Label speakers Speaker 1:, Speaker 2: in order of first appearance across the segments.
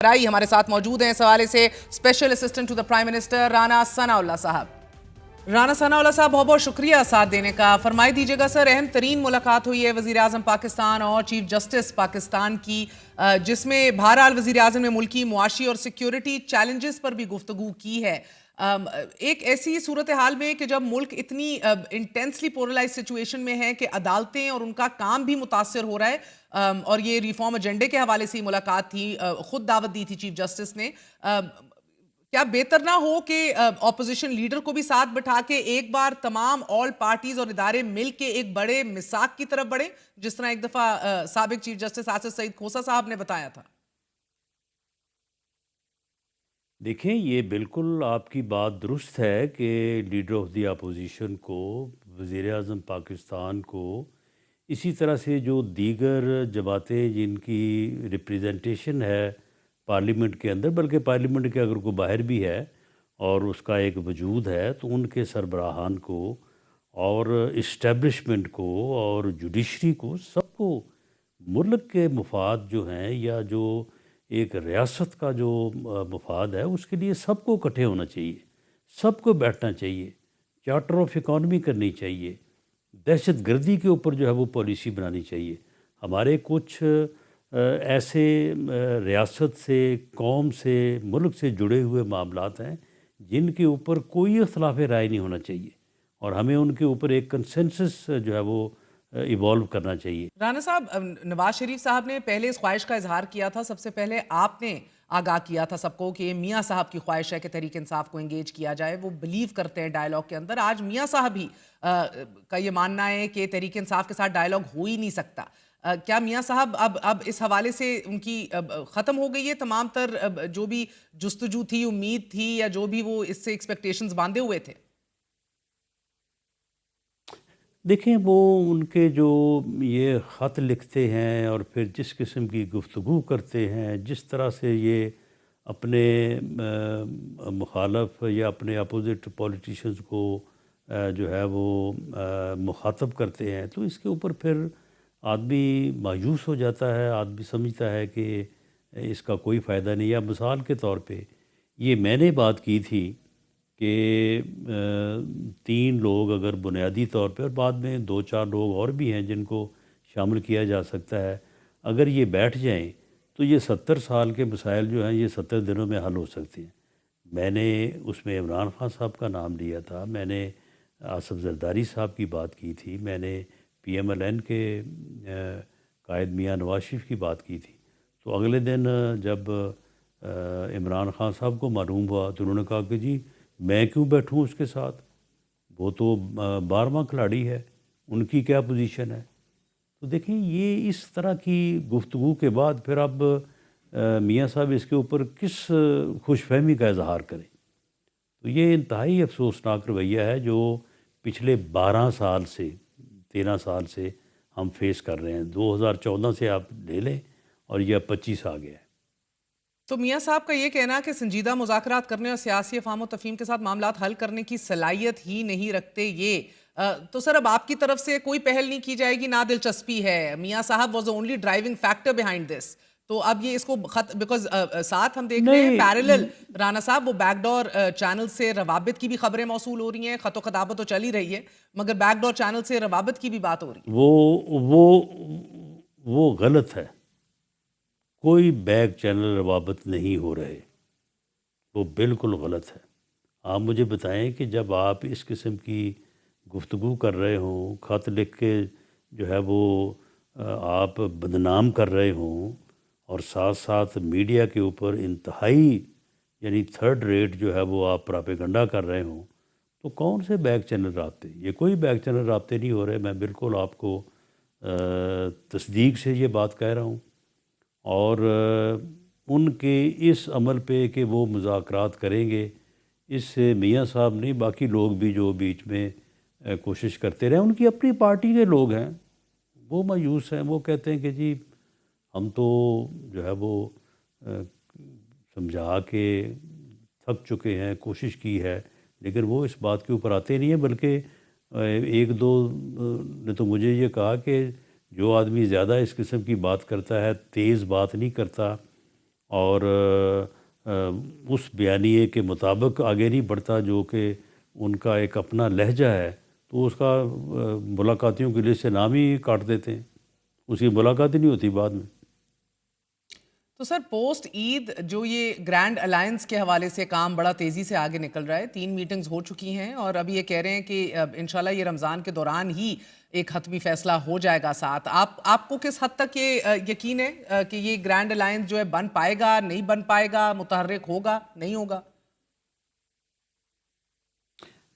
Speaker 1: رائی ہمارے ساتھ موجود ہیں اس حوالے سے special assistant to the prime minister Rana Sanaullah صاحب۔ رانا ثناء اللہ صاحب بہت بہت شکریہ ساتھ دینے کا۔ فرمائی دیجیے گا سر، اہم ترین ملاقات ہوئی ہے وزیر اعظم پاکستان اور چیف جسٹس پاکستان کی، جس میں بہرحال وزیر اعظم نے ملکی معاشی اور سیکیورٹی چیلنجز پر بھی گفتگو کی ہے۔ ایک ایسی صورتحال میں کہ جب ملک اتنی انٹینسلی پولرائز سچویشن میں ہے کہ عدالتیں اور ان کا کام بھی متاثر ہو رہا ہے، اور یہ ریفارم ایجنڈے کے حوالے سے ہی ملاقات تھی، خود دعوت دی تھی چیف جسٹس نے، کیا بہتر نہ ہو کہ اپوزیشن لیڈر کو بھی ساتھ بٹھا کے ایک بار تمام آل پارٹیز اور ادارے مل کے ایک بڑے میثاق کی طرف بڑھیں، جس طرح ایک دفعہ سابق چیف جسٹس آصف سعید کھوسہ صاحب نے بتایا تھا؟
Speaker 2: دیکھیں، یہ بالکل آپ کی بات درست ہے کہ لیڈر آف دی اپوزیشن کو، وزیر اعظم پاکستان کو، اسی طرح سے جو دیگر جماعتیں جن کی ریپریزنٹیشن ہے پارلیمنٹ کے اندر، بلکہ پارلیمنٹ کے اگر کوئی باہر بھی ہے اور اس کا ایک وجود ہے، تو ان کے سربراہان کو اور اسٹیبلشمنٹ کو اور جوڈیشری کو، سب کو ملک کے مفاد جو ہیں یا جو ایک ریاست کا جو مفاد ہے، اس کے لیے سب کو اکٹھے ہونا چاہیے، سب کو بیٹھنا چاہیے، چارٹر آف اکانومی کرنی چاہیے، دہشت گردی کے اوپر جو ہے وہ پالیسی بنانی چاہیے۔ ہمارے کچھ ایسے ریاست سے، قوم سے، ملک سے جڑے ہوئے معاملات ہیں جن کے اوپر کوئی اختلاف رائے نہیں ہونا چاہیے، اور ہمیں ان کے اوپر ایک کنسنسس جو ہے وہ ایوالو کرنا چاہیے۔
Speaker 1: رانا صاحب، نواز شریف صاحب نے پہلے اس خواہش کا اظہار کیا تھا، سب سے پہلے آپ نے آگاہ کیا تھا سب کو کہ میاں صاحب کی خواہش ہے کہ تحریک انصاف کو انگیج کیا جائے، وہ بلیو کرتے ہیں ڈائیلاگ کے اندر۔ آج میاں صاحب ہی کا یہ ماننا ہے کہ تحریک انصاف کے ساتھ ڈائیلاگ ہو ہی نہیں سکتا۔ کیا میاں صاحب اب اس حوالے سے ان کی ختم ہو گئی ہے تمام تر جو بھی جستجو تھی، امید تھی، یا جو بھی وہ اس سے ایکسپیکٹیشنز باندھے ہوئے تھے؟
Speaker 2: دیکھیں، وہ ان کے جو یہ خط لکھتے ہیں اور پھر جس قسم کی گفتگو کرتے ہیں، جس طرح سے یہ اپنے مخالف یا اپنے اپوزٹ پولیٹیشنز کو جو ہے وہ مخاطب کرتے ہیں، تو اس کے اوپر پھر آدمی مایوس ہو جاتا ہے، آدمی سمجھتا ہے کہ اس کا کوئی فائدہ نہیں۔ یا مثال کے طور پہ یہ میں نے بات کی تھی کہ 3 لوگ اگر بنیادی طور پہ، اور بعد میں 2-4 لوگ اور بھی ہیں جن کو شامل کیا جا سکتا ہے، اگر یہ بیٹھ جائیں تو یہ 70 سال کے مسائل جو ہیں یہ 70 دنوں میں حل ہو سکتے ہیں۔ میں نے اس میں عمران خان صاحب کا نام لیا تھا، میں نے آصف زرداری صاحب کی بات کی تھی، میں نے PMLN کے قائد میاں نواز شریف کی بات کی تھی۔ تو اگلے دن جب عمران خان صاحب کو معلوم ہوا تو انہوں نے کہا کہ جی میں کیوں بیٹھوں اس کے ساتھ، وہ تو 12واں کھلاڑی ہے، ان کی کیا پوزیشن ہے۔ تو دیکھیں، یہ اس طرح کی گفتگو کے بعد پھر اب میاں صاحب اس کے اوپر کس خوش فہمی کا اظہار کریں۔ تو یہ انتہائی افسوسناک رویہ ہے جو پچھلے 12 سال سے 13 سال سے ہم فیس کر رہے ہیں۔ 2014 سے آپ لے لیں اور یہ 25 آ گیا ہے۔
Speaker 1: تو میاں صاحب کا یہ کہنا کہ سنجیدہ مذاکرات کرنے اور سیاسی افہام و تفہیم کے ساتھ معاملات حل کرنے کی صلاحیت ہی نہیں رکھتے یہ، تو سر اب آپ کی طرف سے کوئی پہل نہیں کی جائے گی؟ نہ دلچسپی ہے؟ میاں صاحب was only driving factor behind this, تو اب یہ اس کو بیکاز ساتھ ہم دیکھ رہے ہیں پیرلل رانا صاحب وہ بیک ڈور چینل سے روابط کی بھی خبریں موصول ہو رہی ہیں، خط و خطابت تو چل ہی رہی ہے، مگر بیک ڈور چینل سے روابط کی بھی بات ہو رہی ہے۔
Speaker 2: وہ غلط ہے، کوئی بیک چینل روابط نہیں ہو رہے، وہ بالکل غلط ہے۔ آپ مجھے بتائیں کہ جب آپ اس قسم کی گفتگو کر رہے ہوں، خط لکھ کے جو ہے وہ آپ بدنام کر رہے ہوں، اور ساتھ ساتھ میڈیا کے اوپر انتہائی یعنی 3rd ریٹ جو ہے وہ آپ پراپیگنڈا کر رہے ہوں، تو کون سے بیک چینل رابطے؟ یہ کوئی بیک چینل رابطے نہیں ہو رہے، میں بالکل آپ کو تصدیق سے یہ بات کہہ رہا ہوں۔ اور ان کے اس عمل پہ کہ وہ مذاکرات کریں گے، اس سے میاں صاحب نہیں باقی لوگ بھی جو بیچ میں کوشش کرتے رہے، ان کی اپنی پارٹی کے لوگ ہیں، وہ مایوس ہیں، وہ کہتے ہیں کہ جی ہم تو جو ہے وہ سمجھا کے تھک چکے ہیں، کوشش کی ہے، لیکن وہ اس بات کے اوپر آتے نہیں ہیں۔ بلکہ 1-2 نے تو مجھے یہ کہا کہ جو آدمی زیادہ اس قسم کی بات کرتا ہے، تیز بات نہیں کرتا اور اس بیانیے کے مطابق آگے نہیں بڑھتا جو کہ ان کا ایک اپنا لہجہ ہے، تو اس کا ملاقاتیوں کی لسٹ سے نام ہی کاٹ دیتے ہیں، اس کی ملاقات ہی نہیں ہوتی بعد میں۔
Speaker 1: تو سر پوسٹ عید جو یہ گرینڈ الائنس کے حوالے سے کام بڑا تیزی سے آگے نکل رہا ہے، 3 میٹنگز ہو چکی ہیں اور اب یہ کہہ رہے ہیں کہ انشاءاللہ یہ رمضان کے دوران ہی ایک حتمی فیصلہ ہو جائے گا ساتھ۔ آپ کو کس حد تک یہ یقین ہے کہ یہ گرینڈ الائنس جو ہے بن پائے گا، نہیں بن پائے گا، متحرک ہوگا، نہیں ہوگا؟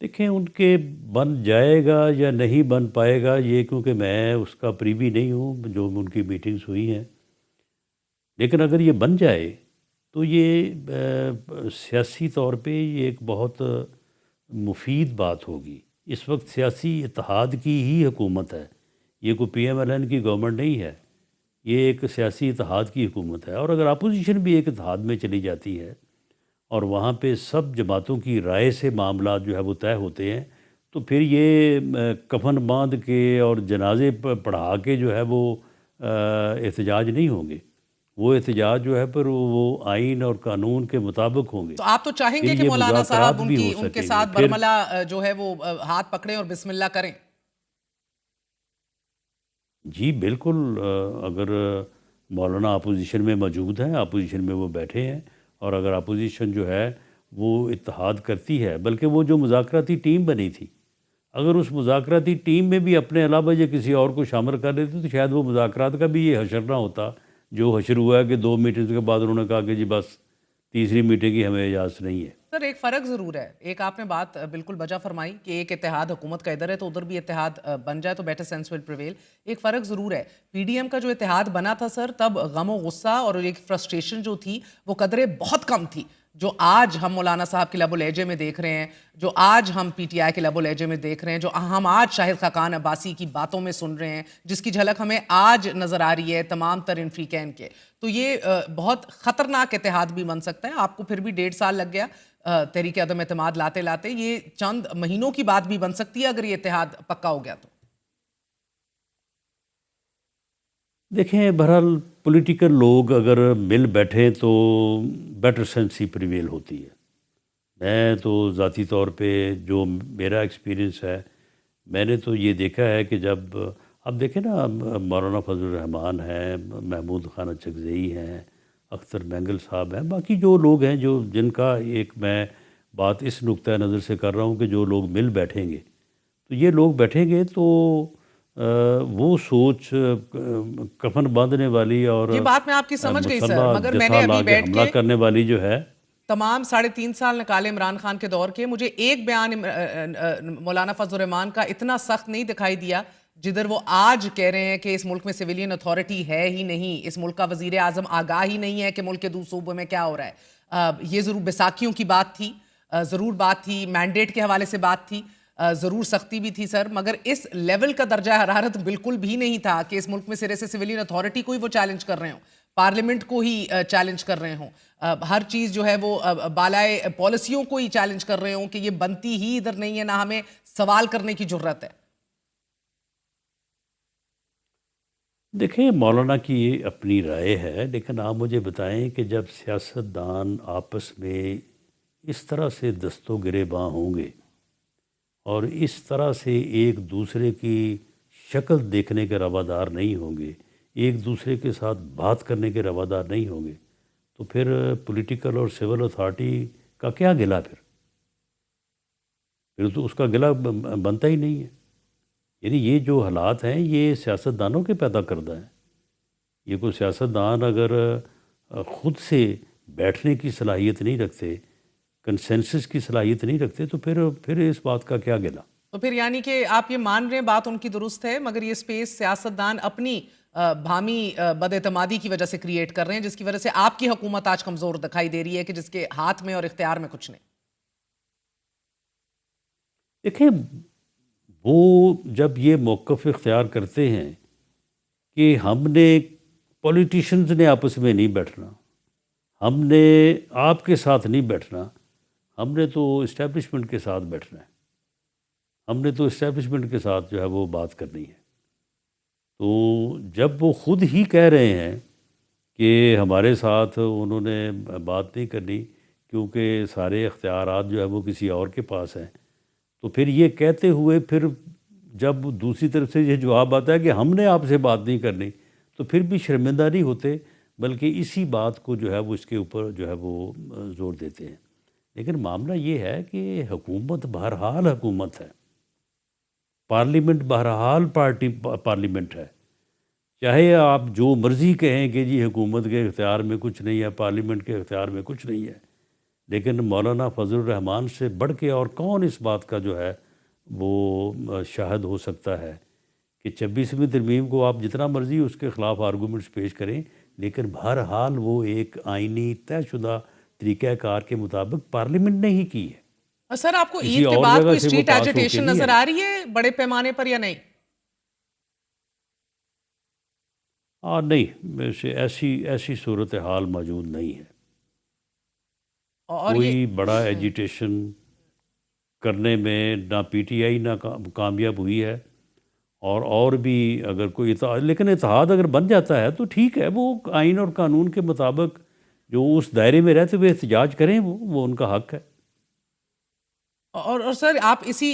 Speaker 2: دیکھیں ان کے بن جائے گا یا نہیں بن پائے گا، یہ کیونکہ میں اس کا پریوی نہیں ہوں جو ان کی میٹنگز ہوئی ہیں، لیکن اگر یہ بن جائے تو یہ سیاسی طور پہ یہ ایک بہت مفید بات ہوگی۔ اس وقت سیاسی اتحاد کی ہی حکومت ہے، یہ کوئی پی ایم ایل این کی گورنمنٹ نہیں ہے، یہ ایک سیاسی اتحاد کی حکومت ہے۔ اور اگر اپوزیشن بھی ایک اتحاد میں چلی جاتی ہے اور وہاں پہ سب جماعتوں کی رائے سے معاملات جو ہے وہ طے ہوتے ہیں، تو پھر یہ کفن باندھ کے اور جنازے پڑھا کے جو ہے وہ احتجاج نہیں ہوں گے، وہ احتجاج جو ہے پر وہ آئین اور قانون کے مطابق ہوں گے،
Speaker 1: تو آپ تو چاہیں
Speaker 2: پھر
Speaker 1: گے کہ
Speaker 2: یہ
Speaker 1: مولانا
Speaker 2: مذاکرات
Speaker 1: صاحب
Speaker 2: بھی ہو
Speaker 1: ان کے
Speaker 2: سکیں گے۔
Speaker 1: ساتھ
Speaker 2: پھر
Speaker 1: برملا جو ہے وہ ہاتھ پکڑیں اور بسم اللہ کریں؟
Speaker 2: جی بالکل، اگر مولانا اپوزیشن میں موجود ہیں، اپوزیشن میں وہ بیٹھے ہیں، اور اگر اپوزیشن جو ہے وہ اتحاد کرتی ہے، بلکہ وہ جو مذاکراتی ٹیم بنی تھی، اگر اس مذاکراتی ٹیم میں بھی اپنے علاوہ یہ کسی اور کو شامل کر لیتے تو شاید وہ مذاکرات کا بھی یہ حشر نہ ہوتا جو حشر ہوا ہے کہ 2 میٹنگز کے بعد انہوں نے کہا کہ جی بس تیسری میٹنگ کی ہمیں اجازت نہیں ہے۔
Speaker 1: سر ایک فرق ضرور ہے، ایک آپ نے بات بالکل بجا فرمائی کہ ایک اتحاد حکومت کا ادھر ہے تو ادھر بھی اتحاد بن جائے تو بیٹر سینس ول پریویل۔ ایک فرق ضرور ہے، پی ڈی ایم کا جو اتحاد بنا تھا سر، تب غم و غصہ اور ایک فرسٹریشن جو تھی وہ قدرے بہت کم تھی، جو آج ہم مولانا صاحب کے لب و لہجے میں دیکھ رہے ہیں، جو آج ہم پی ٹی آئی کے لب و لہجے میں دیکھ رہے ہیں، جو ہم آج شاہد خاقان عباسی کی باتوں میں سن رہے ہیں، جس کی جھلک ہمیں آج نظر آ رہی ہے تمام تر انفریقین کے، تو یہ بہت خطرناک اتحاد بھی بن سکتا ہے۔ آپ کو پھر بھی 1.5 سال لگ گیا تحریک عدم اعتماد لاتے لاتے، یہ چند مہینوں کی بات بھی بن سکتی ہے اگر یہ اتحاد پکا ہو گیا تو۔
Speaker 2: دیکھیں بہرحال پولیٹیکل لوگ اگر مل بیٹھیں تو بیٹر سینس ہی پریویل ہوتی ہے۔ میں تو ذاتی طور پہ جو میرا ایکسپیرینس ہے، میں نے تو یہ دیکھا ہے کہ جب اب دیکھیں نا، مولانا فضل الرحمان ہیں، محمود خانہ چکزئی ہیں، اختر مینگل صاحب ہیں، باقی جو لوگ ہیں جو جن کا ایک میں بات اس نقطۂ نظر سے کر رہا ہوں کہ جو لوگ مل بیٹھیں گے تو یہ لوگ بیٹھیں گے تو وہ سوچ کفن باندھنے والی اور
Speaker 1: یہ بات میں آپ کی سمجھ گئی سر،
Speaker 2: مسلح
Speaker 1: مگر میں نے
Speaker 2: جتھا لا
Speaker 1: ابھی
Speaker 2: کے
Speaker 1: بیٹھ
Speaker 2: حملہ
Speaker 1: کے
Speaker 2: کرنے والی جو ہے،
Speaker 1: تمام 3.5 سال نکالے عمران خان کے دور کے، مجھے ایک بیان مولانا فضل الرحمان کا اتنا سخت نہیں دکھائی دیا جدھر وہ آج کہہ رہے ہیں کہ اس ملک میں سویلین اتھارٹی ہے ہی نہیں، اس ملک کا وزیر اعظم آگاہ ہی نہیں ہے کہ ملک کے دوسرے صوبوں میں کیا ہو رہا ہے۔ یہ ضرور بیساکھیوں کی بات تھی، ضرور بات تھی، مینڈیٹ کے حوالے سے بات تھی، ضرور سختی بھی تھی سر، مگر اس لیول کا درجہ حرارت بالکل بھی نہیں تھا کہ اس ملک میں سرے سے سویلین اتھارٹی کو ہی وہ چیلنج کر رہے ہوں، پارلیمنٹ کو ہی چیلنج کر رہے ہوں، ہر چیز جو ہے وہ بالائے پالیسیوں کو ہی چیلنج کر رہے ہوں کہ یہ بنتی ہی ادھر نہیں ہے، نہ ہمیں سوال کرنے کی جرت ہے۔
Speaker 2: دیکھیں مولانا کی یہ اپنی رائے ہے، لیکن آپ مجھے بتائیں کہ جب سیاستدان آپس میں اس طرح سے دست و گریباں ہوں گے اور اس طرح سے ایک دوسرے کی شکل دیکھنے کے روادار نہیں ہوں گے، ایک دوسرے کے ساتھ بات کرنے کے روادار نہیں ہوں گے، تو پھر پولیٹیکل اور سول اتھارٹی کا کیا گلہ؟ پھر تو اس کا گلہ بنتا ہی نہیں ہے۔ یعنی یہ جو حالات ہیں یہ سیاستدانوں کے پیدا کردہ ہیں۔ یہ کوئی سیاستدان اگر خود سے بیٹھنے کی صلاحیت نہیں رکھتے، کنسنسس کی صلاحیت نہیں رکھتے، تو پھر اس بات کا کیا گلہ؟
Speaker 1: تو پھر یعنی کہ آپ یہ مان رہے ہیں بات ان کی درست ہے، مگر یہ سپیس سیاستدان اپنی بھامی بد اعتمادی کی وجہ سے کریٹ کر رہے ہیں، جس کی وجہ سے آپ کی حکومت آج کمزور دکھائی دے رہی ہے کہ جس کے ہاتھ میں اور اختیار میں کچھ نہیں۔
Speaker 2: دیکھیں وہ جب یہ موقف اختیار کرتے ہیں کہ ہم نے پولیٹیشنز نے آپس میں نہیں بیٹھنا، ہم نے آپ کے ساتھ نہیں بیٹھنا، ہم نے تو اسٹیبلشمنٹ کے ساتھ بیٹھنا ہے، ہم نے تو اسٹیبلشمنٹ کے ساتھ جو ہے وہ بات کرنی ہے، تو جب وہ خود ہی کہہ رہے ہیں کہ ہمارے ساتھ انہوں نے بات نہیں کرنی کیونکہ سارے اختیارات جو ہے وہ کسی اور کے پاس ہیں. تو پھر یہ کہتے ہوئے پھر جب دوسری طرف سے یہ جواب آتا ہے کہ ہم نے آپ سے بات نہیں کرنی، تو پھر بھی شرمندہ نہیں ہوتے بلکہ اسی بات کو جو ہے وہ اس کے اوپر جو ہے وہ زور دیتے ہیں. لیکن معاملہ یہ ہے کہ حکومت بہرحال حکومت ہے، پارلیمنٹ بہرحال پارلیمنٹ ہے. چاہے آپ جو مرضی کہیں کہ جی حکومت کے اختیار میں کچھ نہیں ہے، پارلیمنٹ کے اختیار میں کچھ نہیں ہے، لیکن مولانا فضل الرحمان سے بڑھ کے اور کون اس بات کا جو ہے وہ شاہد ہو سکتا ہے کہ 26ویں ترمیم کو آپ جتنا مرضی اس کے خلاف آرگومنٹس پیش کریں، لیکن بہرحال وہ ایک آئینی طے شدہ طریقہ کار کے مطابق پارلیمنٹ نے ہی کی ہے.
Speaker 1: اور سر آپ کو
Speaker 2: کسی
Speaker 1: عید کے
Speaker 2: اور
Speaker 1: بعد
Speaker 2: جگہ
Speaker 1: کوئی
Speaker 2: سے وہ
Speaker 1: اسٹریٹ
Speaker 2: پاس ہو کے
Speaker 1: ایجیٹیشن
Speaker 2: نہیں
Speaker 1: نظر
Speaker 2: آئی.
Speaker 1: آ رہی ہے بڑے پیمانے پر یا نہیں؟
Speaker 2: نہیں، ایسی صورتحال موجود نہیں ہے.
Speaker 1: اور یہ
Speaker 2: کوئی بڑا ایجیٹیشن کرنے میں نہ پی ٹی آئی نہ کامیاب ہوئی ہے، اور بھی اگر کوئی لیکن اتحاد اگر بن جاتا ہے تو ٹھیک ہے، وہ آئین اور قانون کے مطابق جو اس دائرے میں رہتے ہوئے احتجاج کریں وہ ان کا حق ہے.
Speaker 1: اور سر آپ اسی